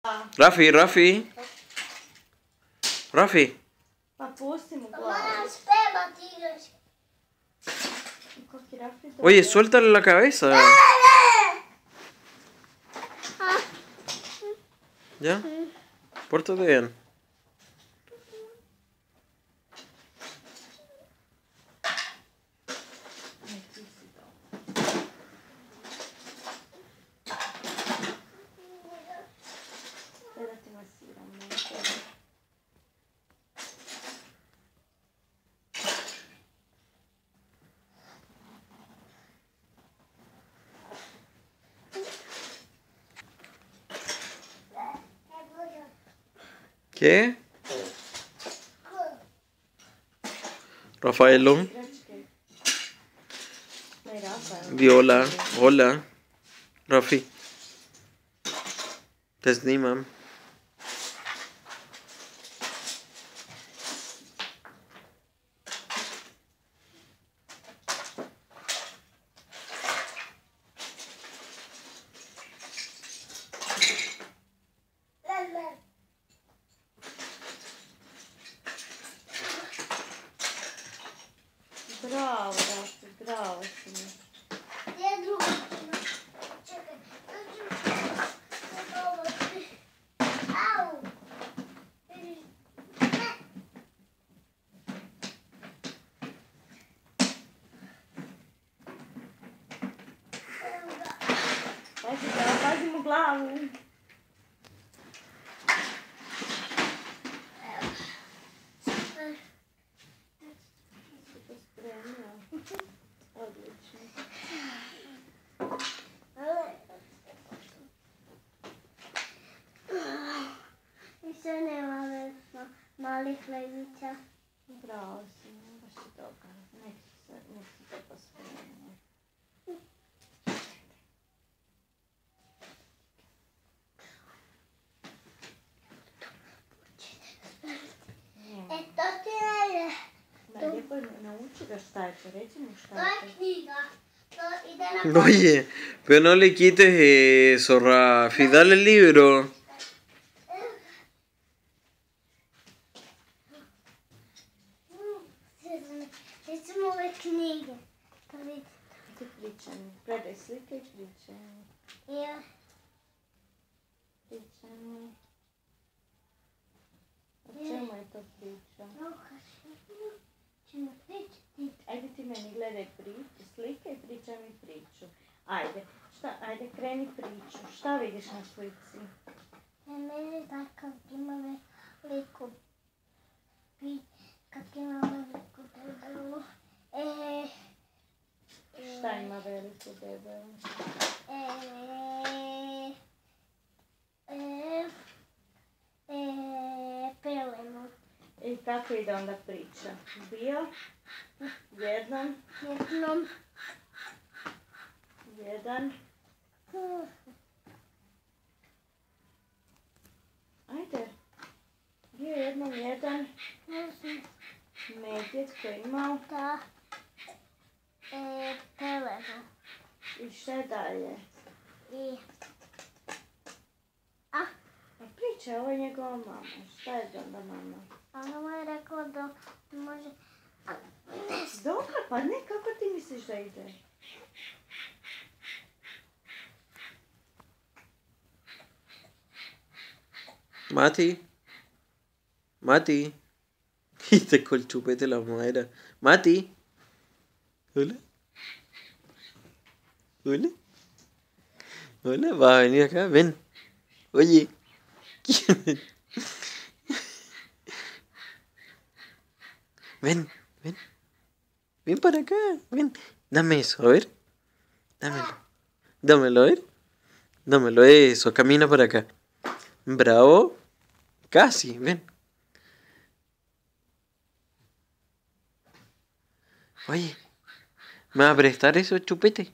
Rafi, Rafi. Rafi. Pa pusti mu glavu. Moram spevat igraš. Oye, suéltale la cabeza. ¿Ya? Pórtate bien. ¿Qué? Rafaelo. Viola. Hola. Rafi. Tesnimam. Bravo, Rafi, bravo si mi. Gdje je druga? Čekaj. Au! Pazi mu glavu. Odlično. Više nema vesno malih levića. Bravo si mi, baš si dobro. Nek si to pospremio. To ti najde. Lijepo nauči ga šta je to, reci mu šta To je je to. knjiga. To ide na Oye, pero no le quites eso, Rafi. Dale el libro. Recimo ove knjige. To vidite. Ti pričanje. Predaj slike i pričanje. Ja. Pričanje. O čemu je to priča? Ćemo pričati. Ajde ti meni gledaj slike i pričaj mi priču. Ajde kreni priču. Šta vidiš na slici? Meni takav ima veliku kak ima veliku debelu. Šta ima veliku debelu? Pelenu. I kako ide onda priča? Bio, jednom, jedan. Ajde. Bio jednom jedan medvjed koji je imao Da. Pelenu. i šta je dalje? I... Pa priča, ovo je njegova mama. Šta je onda mama? Ona mu je rekla da može... Dobro, pa ne, kako ti misliš da ide? Mati. Mati. Y te con el chupete la madera. Mati. Hola. Hola. Hola, va a venir acá. Ven. Oye. ¿Quién es? Ven, ven. Ven para acá. Ven. Dame eso, a ver. Dámelo. Dámelo, a ver. Dámelo, eso. Camina para acá. Bravo. Casi, ven. Oye, ¿me vas a prestar esos chupetes?